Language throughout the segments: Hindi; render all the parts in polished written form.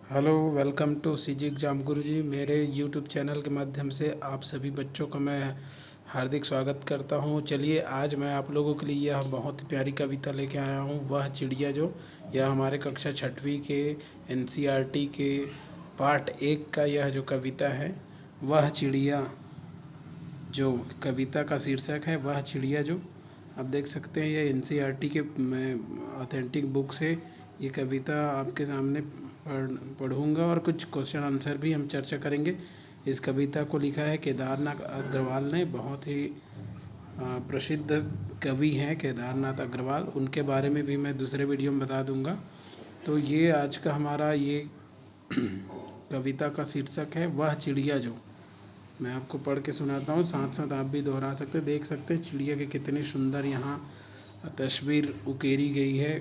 Hello, welcome to CG exam Guruji. मेरे यूट्यूब चैनल के माध्यम से आप सभी बच्चों का मैं हार्दिक स्वागत करता हूं। चलिए, आज मैं आप लोगों के लिए यह बहुत प्यारी कविता लेके आया हूं, वह चिड़िया जो। यह हमारे कक्षा 6वीं के एनसीईआरटी के पार्ट 1 का यह जो कविता है, वह चिड़िया जो। कविता का शीर्षक है वह चिड़िया जो। आप देख सकते हैं, यह एनसीईआरटी के ऑथेंटिक बुक से ये कविता आपके सामने पढ़ूंगा और कुछ क्वेश्चन आंसर भी हम चर्चा करेंगे। इस कविता को लिखा है केदारनाथ अग्रवाल ने। बहुत ही प्रसिद्ध कवि हैं केदारनाथ अग्रवाल। उनके बारे में भी मैं दूसरे वीडियो में बता दूंगा। तो ये आज का हमारा ये कविता का शीर्षक है वह चिड़िया जो। मैं आपको पढ़ के सुनाता हूँ, साथ साथ आप भी दोहरा सकते हैं। देख सकते हैं चिड़िया के कितनी सुंदर यहाँ तस्वीर उकेरी गई है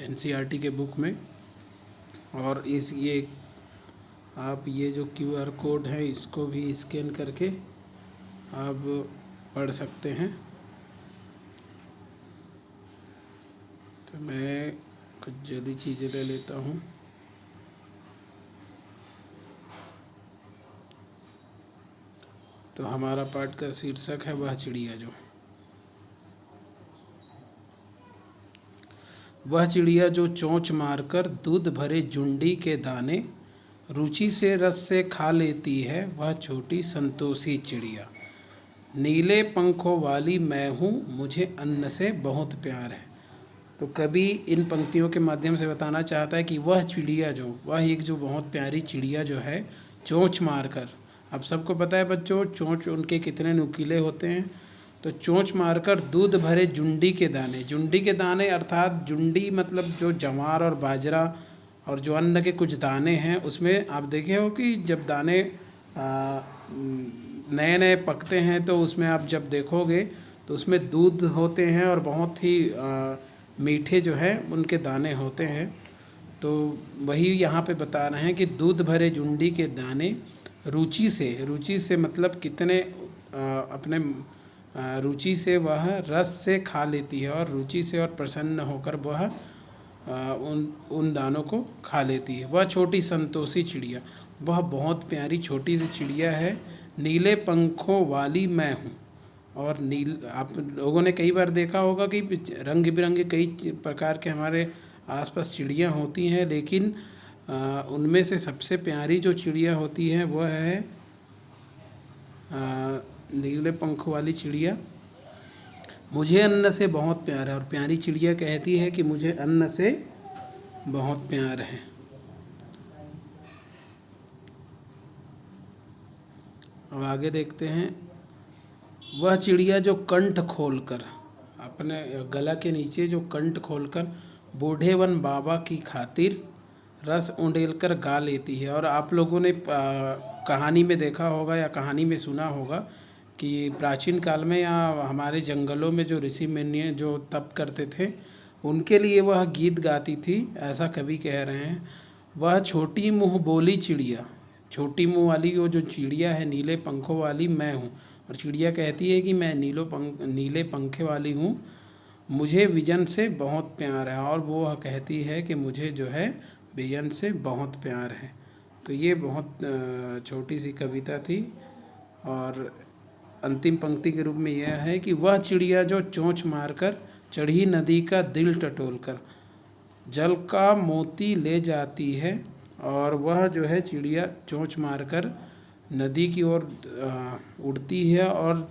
एनसीईआरटी के बुक में। और ये आप ये जो क्यूआर कोड है इसको भी स्कैन करके आप पढ़ सकते हैं। तो मैं कुछ जल्दी चीज़ें ले लेता हूँ। तो हमारा पाठ का शीर्षक है वह चिड़िया जो। वह चिड़िया जो चोंच मारकर दूध भरे जुंडी के दाने रुचि से रस से खा लेती है, वह छोटी संतोषी चिड़िया। नीले पंखों वाली मैं हूँ, मुझे अन्न से बहुत प्यार है। तो कवि इन पंक्तियों के माध्यम से बताना चाहता है कि वह चिड़िया जो, वह एक जो बहुत प्यारी चिड़िया जो है चोंच मारकर। अब सबको पता है बच्चों, चोंच उनके कितने नुकीले होते हैं। तो चोंच मारकर दूध भरे जुंडी के दाने। जुंडी के दाने अर्थात जुंडी मतलब जो जवार और बाजरा और जो अन्न के कुछ दाने हैं, उसमें आप देखे हो कि जब दाने नए नए पकते हैं तो उसमें आप जब देखोगे तो उसमें दूध होते हैं और बहुत ही मीठे जो है उनके दाने होते हैं। तो वही यहाँ पे बता रहे हैं कि दूध भरे जुंडी के दाने रुचि से मतलब कितने अपने रुचि से वह रस से खा लेती है, और रुचि से और प्रसन्न होकर वह उन दानों को खा लेती है। वह छोटी संतोषी चिड़िया, वह बहुत प्यारी छोटी सी चिड़िया है। नीले पंखों वाली मैं हूँ। और आप लोगों ने कई बार देखा होगा कि रंग बिरंगे कई प्रकार के हमारे आसपास चिड़ियाँ होती हैं, लेकिन उनमें से सबसे प्यारी जो चिड़िया होती है वह है नीले पंख वाली चिड़िया। मुझे अन्न से बहुत प्यार है। और प्यारी चिड़िया कहती है कि मुझे अन्न से बहुत प्यार है। अब आगे देखते हैं। वह चिड़िया जो कंठ खोलकर, अपने गला के नीचे जो कंठ खोलकर बूढ़े वन बाबा की खातिर रस उंडेलकर गा लेती है। और आप लोगों ने कहानी में देखा होगा या कहानी में सुना होगा कि प्राचीन काल में या हमारे जंगलों में जो ऋषि मुनि जो तप करते थे, उनके लिए वह गीत गाती थी, ऐसा कवि कह रहे हैं। वह छोटी मुँह बोली चिड़िया, छोटी मुँह वाली वो जो चिड़िया है नीले पंखों वाली मैं हूँ। और चिड़िया कहती है कि मैं नीले पंखे वाली हूँ, मुझे विजन से बहुत प्यार है। और वो कहती है कि मुझे जो है विजन से बहुत प्यार है। तो ये बहुत छोटी सी कविता थी। और अंतिम पंक्ति के रूप में यह है कि वह चिड़िया जो चोंच मारकर चढ़ी नदी का दिल टटोलकर जल का मोती ले जाती है। और वह जो है चिड़िया चोंच मारकर नदी की ओर उड़ती है और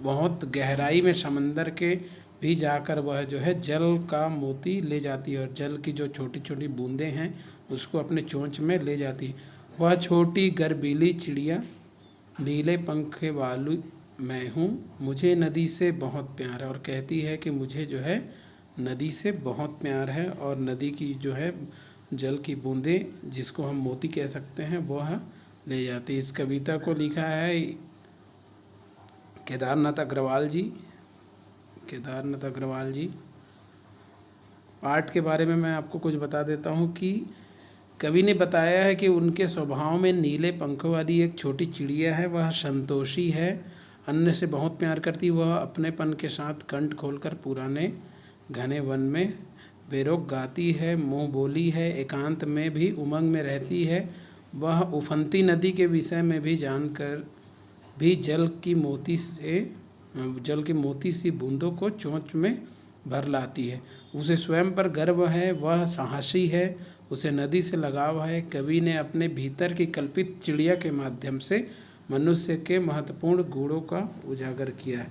बहुत गहराई में समंदर के भी जाकर वह जो है जल का मोती ले जाती है, और जल की जो छोटी छोटी बूंदें हैं उसको अपने चोंच में ले जाती है। वह छोटी गर्बीली चिड़िया नीले पंखे वाली मैं हूँ, मुझे नदी से बहुत प्यार है। और कहती है कि मुझे जो है नदी से बहुत प्यार है। और नदी की जो है जल की बूंदें, जिसको हम मोती कह सकते हैं, वह ले जाती। इस कविता को लिखा है केदारनाथ अग्रवाल जी। पाठ के बारे में मैं आपको कुछ बता देता हूँ कि कवि ने बताया है कि उनके स्वभाव में नीले पंखों वाली एक छोटी चिड़िया है। वह संतोषी है, अन्न से बहुत प्यार करती। वह अपनेपन के साथ कंठ खोलकर पुराने घने वन में बेरोक गाती है, मुँह बोली है, एकांत में भी उमंग में रहती है। वह उफनती नदी के विषय में भी जानकर भी जल की मोती सी बूंदों को चोंच में भर लाती है। उसे स्वयं पर गर्व है, वह साहसी है, उसे नदी से लगाव है। कवि ने अपने भीतर की कल्पित चिड़िया के माध्यम से मनुष्य के महत्वपूर्ण गुणों का उजागर किया है।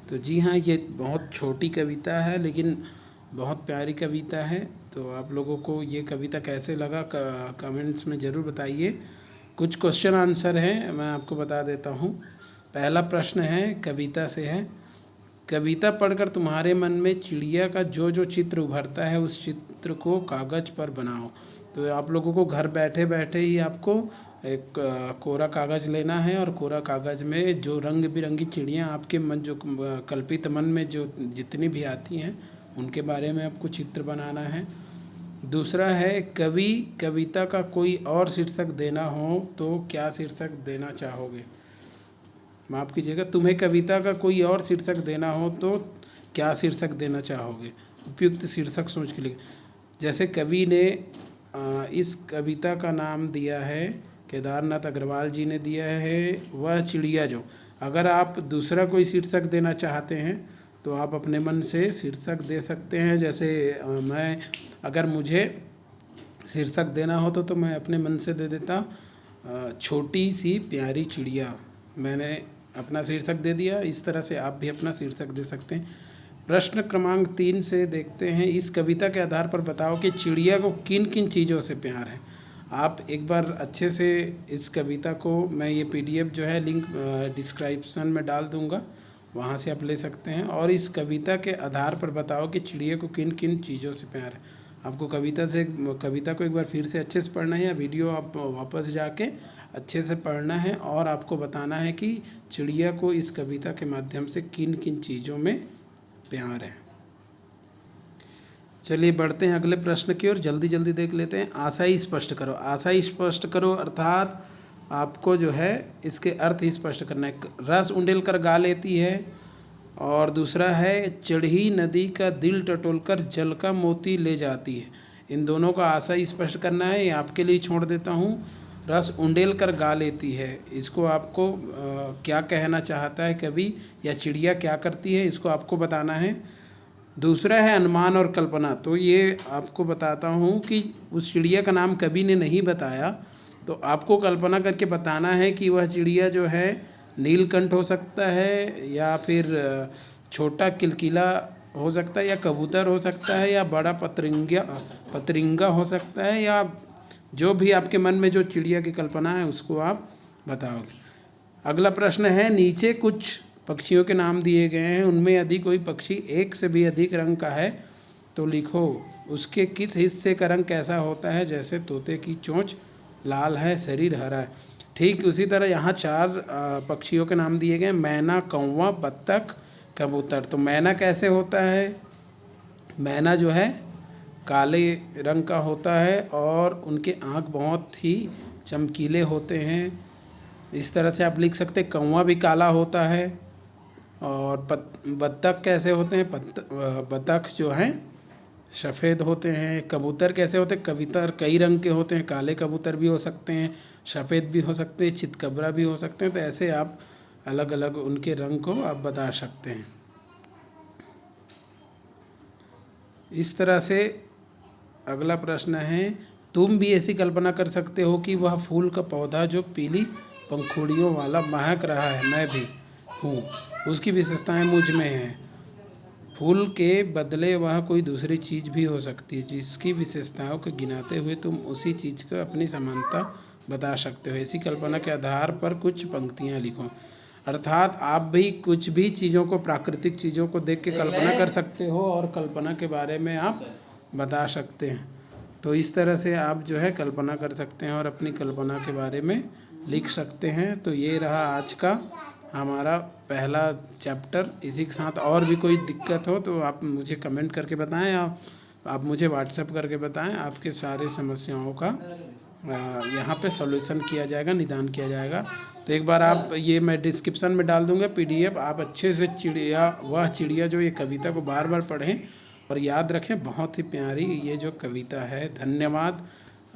तो जी हाँ, ये बहुत छोटी कविता है लेकिन बहुत प्यारी कविता है। तो आप लोगों को ये कविता कैसे लगा कमेंट्स में ज़रूर बताइए। कुछ क्वेश्चन आंसर हैं, मैं आपको बता देता हूँ। पहला प्रश्न है, कविता से है, कविता पढ़कर तुम्हारे मन में चिड़िया का जो जो चित्र उभरता है उस चित्र को कागज़ पर बनाओ। तो आप लोगों को घर बैठे बैठे ही आपको एक कोरा कागज़ लेना है और कोरा कागज़ में जो रंग बिरंगी चिड़ियाँ आपके मन जो कल्पित मन में जो जितनी भी आती हैं उनके बारे में आपको चित्र बनाना है। दूसरा है, कवि कविता का कोई और शीर्षक देना हो तो क्या शीर्षक देना चाहोगे? माफ़ कीजिएगा, तुम्हें कविता का कोई और शीर्षक देना हो तो क्या शीर्षक देना चाहोगे? उपयुक्त शीर्षक सोच के लिखें। जैसे कवि ने इस कविता का नाम दिया है, केदारनाथ अग्रवाल जी ने दिया है, वह चिड़िया जो। अगर आप दूसरा कोई शीर्षक देना चाहते हैं तो आप अपने मन से शीर्षक दे सकते हैं। जैसे अगर मुझे शीर्षक देना हो तो मैं अपने मन से दे देता छोटी सी प्यारी चिड़िया। मैंने अपना शीर्षक दे दिया। इस तरह से आप भी अपना शीर्षक दे सकते हैं। प्रश्न क्रमांक 3 से देखते हैं, इस कविता के आधार पर बताओ कि चिड़िया को किन किन चीज़ों से प्यार है। आप एक बार अच्छे से इस कविता को, मैं ये PDF जो है लिंक डिस्क्रिप्शन में डाल दूँगा, वहाँ से आप ले सकते हैं। और इस कविता के आधार पर बताओ कि चिड़िया को किन किन चीज़ों से प्यार है। आपको कविता को एक बार फिर से अच्छे से पढ़ना है या वीडियो आप वापस जाके अच्छे से पढ़ना है और आपको बताना है कि चिड़िया को इस कविता के माध्यम से किन किन चीज़ों में प्यार है। चलिए बढ़ते हैं अगले प्रश्न की ओर, जल्दी जल्दी देख लेते हैं। आशय स्पष्ट करो। आशय स्पष्ट करो अर्थात आपको जो है इसके अर्थ ही स्पष्ट करना है। रस उंडेल कर गा लेती है, और दूसरा है चढ़ी नदी का दिल टटोलकर जल का मोती ले जाती है। इन दोनों का आशय स्पष्ट करना है, ये आपके लिए छोड़ देता हूँ। रस उंडेल कर गा लेती है, इसको आपको क्या कहना चाहता है कवि, या चिड़िया क्या करती है, इसको आपको बताना है। दूसरा है अनुमान और कल्पना। तो ये आपको बताता हूँ कि उस चिड़िया का नाम कवि ने नहीं बताया, तो आपको कल्पना करके बताना है कि वह चिड़िया जो है नीलकंठ हो सकता है, या फिर छोटा किलकिला हो सकता है, या कबूतर हो सकता है, या बड़ा पतरिंगा हो सकता है, या जो भी आपके मन में जो चिड़िया की कल्पना है उसको आप बताओगे। अगला प्रश्न है, नीचे कुछ पक्षियों के नाम दिए गए हैं, उनमें यदि कोई पक्षी एक से भी अधिक रंग का है तो लिखो उसके किस हिस्से का रंग कैसा होता है। जैसे तोते की चोंच लाल है, शरीर हरा है। ठीक उसी तरह यहाँ 4 पक्षियों के नाम दिए गए, मैना, कौवा, बत्तख, कबूतर। तो मैना कैसे होता है? मैना जो है काले रंग का होता है और उनके आँख बहुत ही चमकीले होते हैं। इस तरह से आप लिख सकते हैं। कौवा भी काला होता है। और बत्तख कैसे होते हैं? बत्तख जो हैं सफ़ेद होते हैं। कबूतर कैसे होते हैं? कबूतर कई रंग के होते हैं, काले कबूतर भी हो सकते हैं, सफ़ेद भी हो सकते हैं, चितकबरा भी हो सकते हैं। तो ऐसे आप अलग अलग उनके रंग को आप बता सकते हैं। इस तरह से अगला प्रश्न है, तुम भी ऐसी कल्पना कर सकते हो कि वह फूल का पौधा जो पीली पंखुड़ियों वाला महक रहा है, मैं भी हूँ, उसकी विशेषताएं मुझ में हैं। फूल के बदले वह कोई दूसरी चीज़ भी हो सकती है, जिसकी विशेषताओं को गिनाते हुए तुम उसी चीज़ को अपनी समानता बता सकते हो। ऐसी कल्पना के आधार पर कुछ पंक्तियाँ लिखो। अर्थात आप भी कुछ भी चीज़ों को, प्राकृतिक चीज़ों को देख के कल्पना कर सकते हो और कल्पना के बारे में आप बता सकते हैं। तो इस तरह से आप जो है कल्पना कर सकते हैं और अपनी कल्पना के बारे में लिख सकते हैं। तो ये रहा आज का हमारा पहला चैप्टर। इसी के साथ और भी कोई दिक्कत हो तो आप मुझे कमेंट करके बताएं, आप मुझे व्हाट्सएप करके बताएं। आपके सारे समस्याओं का यहाँ पे सॉल्यूशन किया जाएगा, निदान किया जाएगा। तो एक बार आप ये मैं डिस्क्रिप्शन में डाल दूँगा PDF। आप अच्छे से वह चिड़िया जो ये कविता को बार बार पढ़ें और याद रखें, बहुत ही प्यारी ये जो कविता है। धन्यवाद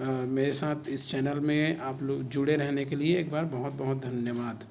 मेरे साथ इस चैनल में आप लोग जुड़े रहने के लिए। एक बार बहुत बहुत धन्यवाद।